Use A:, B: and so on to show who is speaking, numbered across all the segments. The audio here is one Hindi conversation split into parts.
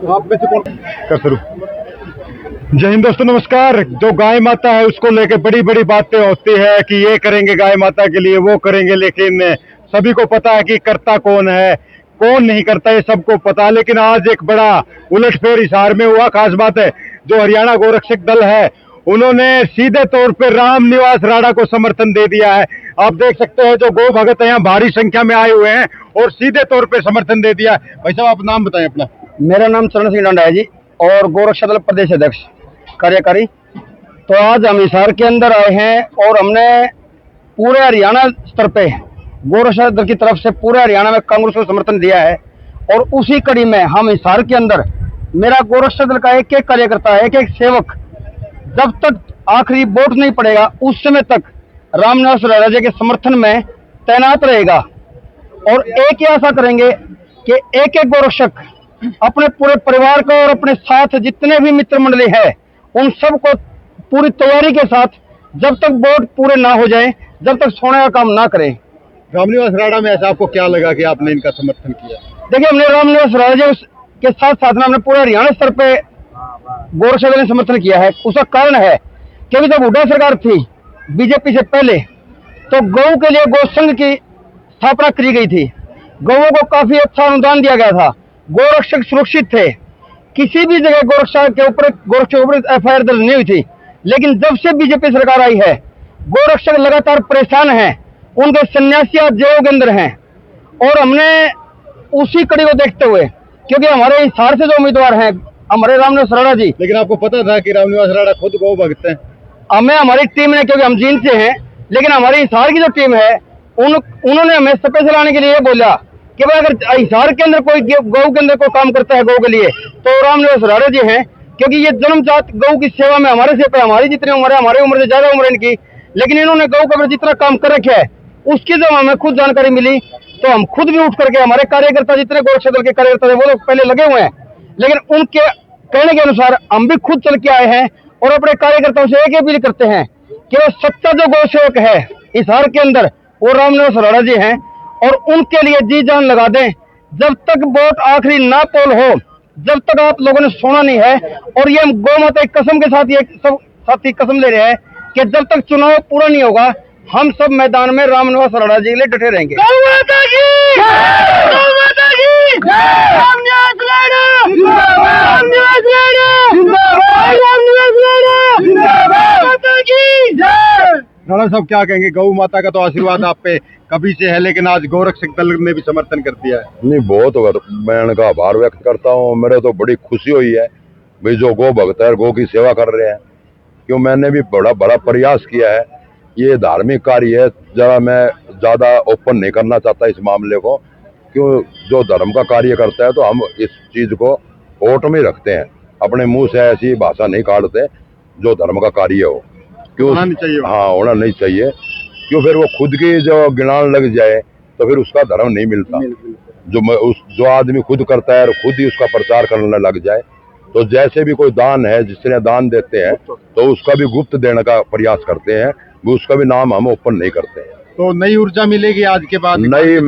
A: आप में से कौन कर शुरू? जय हिंद दोस्तों, नमस्कार। जो गाय माता है उसको लेके बड़ी बड़ी बातें होती है कि ये करेंगे गाय माता के लिए, वो करेंगे, लेकिन सभी को पता है कि करता कौन है, कौन नहीं करता, ये सबको पता। लेकिन आज एक बड़ा उलटफेर हिसार में हुआ। खास बात है, जो हरियाणा गोरक्षक दल है उन्होंने सीधे तौर पर रामनिवास राणा को समर्थन दे दिया है। आप देख सकते हैं जो गौ भगत यहाँ भारी संख्या में आए हुए हैं और सीधे तौर पर समर्थन दे दिया। भाई साहब, आप नाम बताएं अपना।
B: मेरा नाम चरण सिंह डांडा है जी, और गोरक्षक दल प्रदेश अध्यक्ष कार्यकारी। तो आज हम हिसार के अंदर आए हैं और हमने पूरे हरियाणा स्तर पे गोरक्षक दल की तरफ से पूरे हरियाणा में कांग्रेस को समर्थन दिया है। और उसी कड़ी में हम हिसार के अंदर, मेरा गोरक्षक दल का एक एक कार्यकर्ता, एक एक सेवक जब तक आखिरी वोट नहीं पड़ेगा उस समय तक रामनिवास राणा जी के समर्थन में तैनात रहेगा। और एक ही आशा करेंगे कि एक एक गोरक्षक अपने पूरे परिवार को और अपने साथ जितने भी मित्र मंडली है उन सबको पूरी तैयारी के साथ जब तक वोट पूरे ना हो जाए, जब तक सोने का काम ना करें।
A: रामनिवास राणा में ऐसा आपको क्या लगा कि आपने इनका समर्थन किया?
B: देखिए, हमने रामनिवास राणा जी के साथ साथ में हमने पूरे हरियाणा स्तर पे गोरक्षक दल ने समर्थन किया है। उसका कारण है क्योंकि जब हुड्डा सरकार थी बीजेपी से पहले, तो गौ के लिए गौ संघ की स्थापना करी गई थी। गौओं को काफी अच्छा अनुदान दिया गया था, गोरक्षक सुरक्षित थे, किसी भी जगह गोरक्षक के ऊपर एफआईआर दर्ज नहीं हुई थी। लेकिन जब से बीजेपी सरकार आई है, गोरक्षक लगातार परेशान हैं, उनके सन्यासी आज जेलों के अंदर हैं। और हमने उसी कड़ी को देखते हुए, क्योंकि हमारे हिसार से जो उम्मीदवार हैं हमारे रामनिवास राणा जी।
A: लेकिन आपको पता था कि रामनिवास राणा खुद गौ भक्त हैं?
B: हमारी टीम ने, क्योंकि हम जींद से हैं, लेकिन हमारी हिसार की जो टीम है उन्होंने हमें स्पेशल आने के लिए बोला कि भाई अगर हिसार के अंदर कोई गौ के अंदर कोई काम करता है गौ के लिए तो रामनिवास राणा जी हैं। क्योंकि ये जन्मजात गौ की सेवा में हमारे से हमारी जितनी उम्र है, हमारी उम्र से ज्यादा उम्र है इनकी, लेकिन इन्होंने गौ का जितना काम कर रखा है उसकी जब हमें खुद जानकारी मिली तो हम खुद भी उठ करके, हमारे कार्यकर्ता जितने गोरक्षक दल के कार्यकर्ता थे वो लोग पहले लगे हुए हैं, लेकिन उनके कहने के अनुसार हम भी खुद चल के आए हैं और अपने कार्यकर्ताओं से एक अपील करते हैं कि वो सच्चा जो गौ सेवक है हिसार के अंदर वो रामनिवास राणा जी हैं और उनके लिए जी जान लगा दें। जब तक वोट आखिरी ना पोल हो, जब तक आप लोगों ने सोना नहीं है। और ये हम गौ माता कसम के साथ ये सब साथी कसम ले रहे हैं कि जब तक चुनाव पूरा नहीं होगा हम सब मैदान में रामनिवास राणा जी के लिए डटे रहेंगे।
A: राणा साहब क्या कहेंगे? गौ माता का तो आशीर्वाद आप पे कभी से है, लेकिन आज गोरक्षक दल ने भी समर्थन कर दिया है।
C: नहीं, बहुत मैं इनका आभार व्यक्त करता हूँ। मेरे तो बड़ी खुशी हुई है भाई जो गौ भक्त है, गौ की सेवा कर रहे हैं। क्यों, मैंने भी बड़ा प्रयास किया है। ये धार्मिक कार्य है, जरा मैं ज्यादा ओपन नहीं करना चाहता इस मामले को। क्यों, जो धर्म का कार्य करता है तो हम इस चीज को ओट में रखते हैं, अपने मुंह से ऐसी भाषा नहीं काटते। जो धर्म का कार्य हो, क्यों
A: होना नहीं चाहिए।
C: हाँ, होना नहीं चाहिए। क्यों, फिर वो खुद की जो गिनान लग जाए तो फिर उसका धर्म नहीं मिलता। जो आदमी खुद करता है और खुद ही उसका प्रचार करने लग जाए, तो जैसे भी कोई दान है, जिसने दान देते हैं तो उसका भी गुप्त देने का प्रयास करते हैं, उसका भी नाम हम ओपन नहीं करते हैं।
A: तो नई ऊर्जा मिलेगी आज के बाद?
C: नहीं,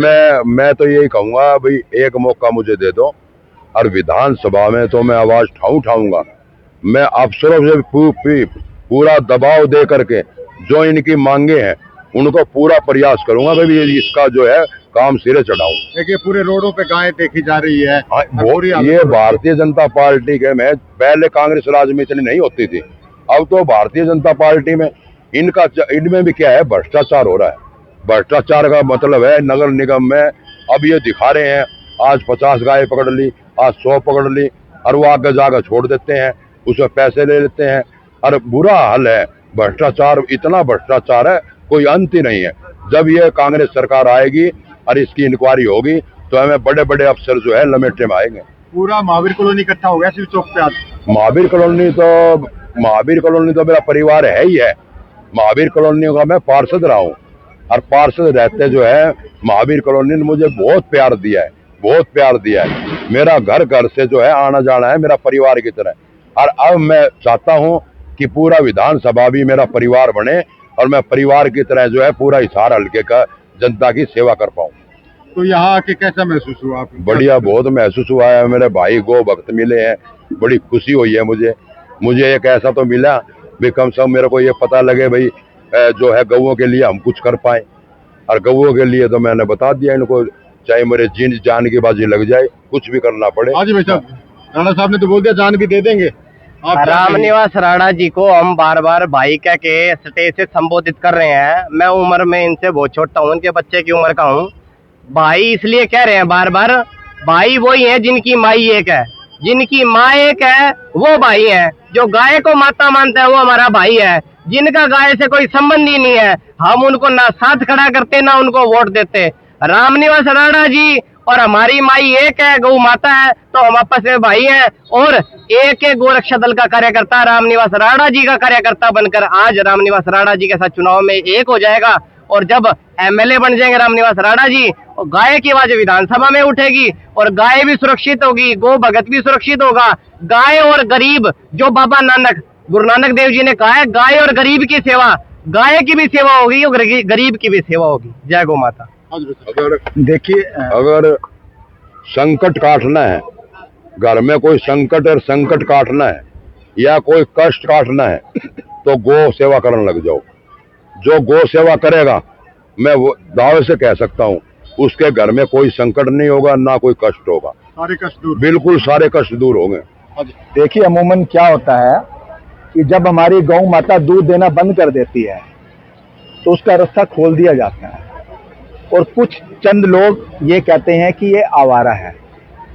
C: मैं तो यही कहूंगा भाई एक मौका मुझे दे दो और विधानसभा में तो मैं आवाज उठाऊंगा। मैं अफसरों से पूरा दबाव दे करके जो इनकी मांगे हैं उनको पूरा प्रयास करूंगा भाई इसका जो है काम सिरे चढ़ाऊं।
A: देखिए, पूरे रोडों पे गायें देखी जा रही है।
C: ये भारतीय जनता पार्टी के में पहले कांग्रेस राज में इतनी नहीं होती थी, अब तो भारतीय जनता पार्टी में इनमें भी क्या है, भ्रष्टाचार हो रहा है। भ्रष्टाचार का मतलब है नगर निगम में अब ये दिखा रहे हैं आज 50 गाय पकड़ ली, आज 100 पकड़ ली, और वो आगे जाकर छोड़ देते हैं, उसमें पैसे ले लेते हैं। और बुरा हाल है, भ्रष्टाचार, इतना भ्रष्टाचार है कोई अंत ही नहीं है। जब ये कांग्रेस सरकार आएगी और इसकी इंक्वायरी होगी तो हमें बड़े बड़े अफसर जो है लपेटे में आएंगे।
A: पूरा महावीर कॉलोनी इकट्ठा हो गया शिव चौक पे आज।
C: महावीर कॉलोनी तो मेरा परिवार है ही है। महावीर कॉलोनी का मैं पार्षद रहा हूँ और पार्षद रहते जो है महावीर कॉलोनी ने मुझे बहुत प्यार दिया है, बहुत प्यार दिया है। मेरा घर से जो है आना जाना है मेरा परिवार की तरह। और अब मैं चाहता हूँ कि पूरा विधानसभा भी मेरा परिवार बने और मैं परिवार की तरह जो है पूरा हिसार हल्के का जनता की सेवा कर पाऊँ।
A: तो यहाँ आके कैसा महसूस हुआ आपको?
C: बढ़िया, बहुत महसूस हुआ है। मेरे भाई गौ भक्त मिले हैं, बड़ी खुशी हुई है मुझे एक ऐसा तो मिला भी, कम से कम मेरे को ये पता लगे भाई जो है गौओं के लिए हम कुछ कर पाए। और गौओं के लिए तो मैंने बता दिया इनको, चाहे मेरे जीन जान की बाजी लग जाए, कुछ भी करना पड़े।
A: हाँ जी भाई साहब, राणा साहब ने तो बोल दिया जान भी दे देंगे। आप क्या
B: रामनिवास राणा जी को हम बार बार भाई कह के स्टेज से संबोधित कर रहे हैं। मैं उम्र में इनसे बहुत छोटा हूँ, उनके बच्चे की उम्र का हूँ। भाई इसलिए कह रहे हैं बार बार, भाई वही है जिनकी माई एक है, जिनकी माँ एक है वो भाई है। जो गाय को माता मानता है वो हमारा भाई है। जिनका गाय से कोई संबंध ही नहीं है, हम उनको ना साथ खड़ा करते ना उनको वोट देते। रामनिवास राणा जी और हमारी माई एक है, गौ माता है, तो हम आपस में भाई हैं। और एक गोरक्षा दल का कार्यकर्ता रामनिवास राणा जी का कार्यकर्ता बनकर आज रामनिवास राणा जी के साथ चुनाव में एक हो जाएगा। और जब एमएलए बन जाएंगे रामनिवास राणा जी, और गाय की आवाज विधानसभा में उठेगी और गाय भी सुरक्षित होगी, गो भगत भी सुरक्षित होगा। गाय और गरीब, जो बाबा नानक गुरु नानक देव जी ने कहा है, गाय और गरीब की सेवा, गाय की भी सेवा होगी और गरीब की भी सेवा होगी। जय गौ माता।
C: अगर
A: देखिए,
C: अगर संकट काटना है, घर में कोई संकट और संकट काटना है या कोई कष्ट काटना है, तो गौ सेवा करने लग जाओ। जो गौ सेवा करेगा, मैं वो दावे से कह सकता हूँ, उसके घर में कोई संकट नहीं होगा, ना कोई कष्ट होगा।
A: सारे कष्ट दूर।
C: बिल्कुल सारे कष्ट दूर होंगे।
D: देखिए, अमूमन क्या होता है कि जब हमारी गौ माता दूध देना बंद कर देती है तो उसका रास्ता खोल दिया जाता है, और कुछ चंद लोग ये कहते हैं कि ये आवारा है।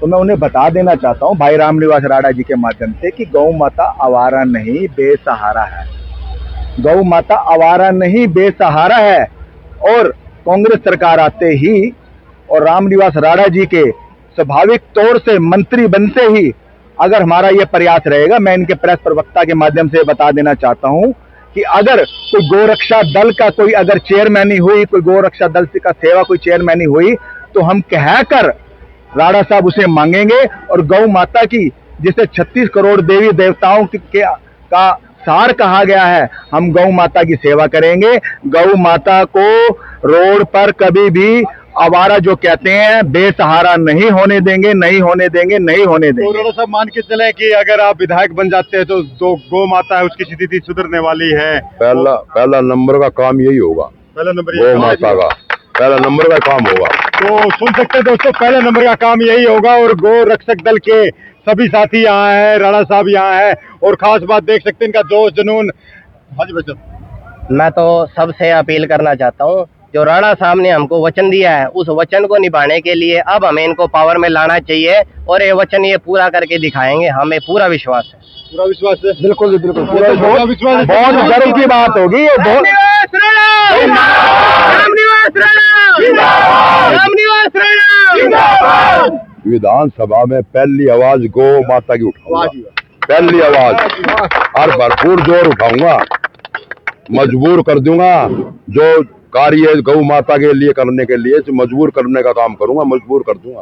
D: तो मैं उन्हें बता देना चाहता हूँ भाई रामनिवास राणा जी के माध्यम से कि गौ माता आवारा नहीं, बेसहारा है। गौ माता आवारा नहीं, बेसहारा है। और कांग्रेस सरकार आते ही और रामनिवास राणा जी के स्वाभाविक तौर से मंत्री बनते ही अगर हमारा ये प्रयास रहेगा, मैं इनके प्रेस प्रवक्ता के माध्यम से बता देना चाहता हूं कि अगर कोई गोरक्षा दल का कोई अगर चेयरमैनी हुई, कोई गोरक्षा दल का सेवा कोई चेयरमैनी हुई, तो हम कहकर राणा साहब उसे मांगेंगे। और गौ माता की, जिसे 36 करोड़ देवी देवताओं का सार कहा गया है, हम गौ माता की सेवा करेंगे। गौ माता को रोड पर कभी भी आवारा जो कहते हैं बेसहारा नहीं होने देंगे, नहीं होने देंगे, नहीं होने
A: तो
D: देंगे।
A: राणा साहब मान के चले कि अगर आप विधायक बन जाते हैं तो जो गौ माता है उसकी स्थिति सुधरने वाली है।
C: पहला नंबर का काम यही होगा,
A: पहला नंबर
C: गौ माता का पहला नंबर का काम होगा।
A: तो सुन सकते हैं दोस्तों, पहले नंबर का काम यही होगा। और गौ रक्षक दल के सभी साथी यहाँ हैं, राणा साहब यहाँ हैं, और खास बात देख सकते हैं इनका जोश जुनून। हाँ जी भाई साहब,
B: मैं तो सबसे अपील करना चाहता हूँ, जो राणा साहब ने हमको वचन दिया है, उस वचन को निभाने के लिए अब हमें इनको पावर में लाना चाहिए, और ये वचन ये पूरा करके दिखाएंगे, हमें पूरा विश्वास है।
A: पूरा विश्वास है।
D: बिल्कुल बिल्कुल, पूरा
A: पूरा विश्वास है।
D: बहुत गर्व की बात होगी ये। बहुत
C: विधानसभा में पहली आवाज गौ माता की उठाऊंगा, पहली आवाज, और भरपूर जोर उठाऊंगा, मजबूर कर दूंगा। जो कार्य गौ माता के लिए करने के लिए मजबूर करने का काम करूंगा, मजबूर कर दूंगा।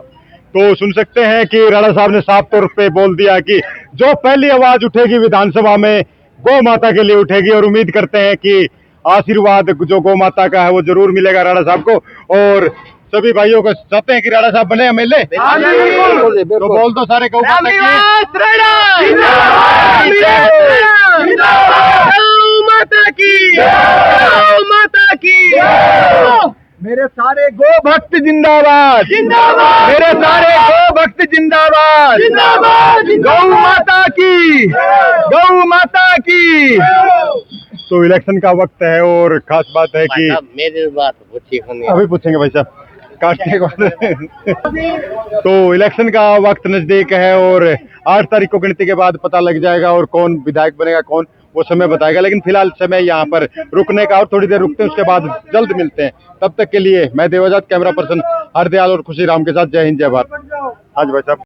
A: तो सुन सकते हैं कि राणा साहब ने साफ तौर पे बोल दिया कि जो पहली आवाज उठेगी विधानसभा में गौ माता के लिए उठेगी, और उम्मीद करते हैं कि आशीर्वाद जो गौ माता का है वो जरूर मिलेगा राणा साहब को। और सभी भाइयों को चाहते हैं कि राणा साहब बने एमएलए। तो बोल दो सारे गौ माता की।
D: मेरे सारे गो भक्त जिंदाबाद, जिंदाबाद। मेरे सारे गो भक्त जिंदाबाद, जिंदाबाद। गौ माता की, गौ माता की।
A: तो इलेक्शन का वक्त है, और खास बात है कि
B: मेरी बात
A: अभी पूछेंगे भाई साहब काटने को। तो इलेक्शन का वक्त नजदीक है, और 8 तारीख को गिनती के बाद पता लग जाएगा, और कौन विधायक बनेगा कौन, वो समय बताएगा। लेकिन फिलहाल समय यहाँ पर रुकने का, और थोड़ी देर रुकते हैं, उसके बाद जल्द मिलते हैं। तब तक के लिए मैं देवजात, कैमरा पर्सन हरदयाल और खुशी राम के साथ, जय हिंद जय भारत। हाँ जी भाई साहब।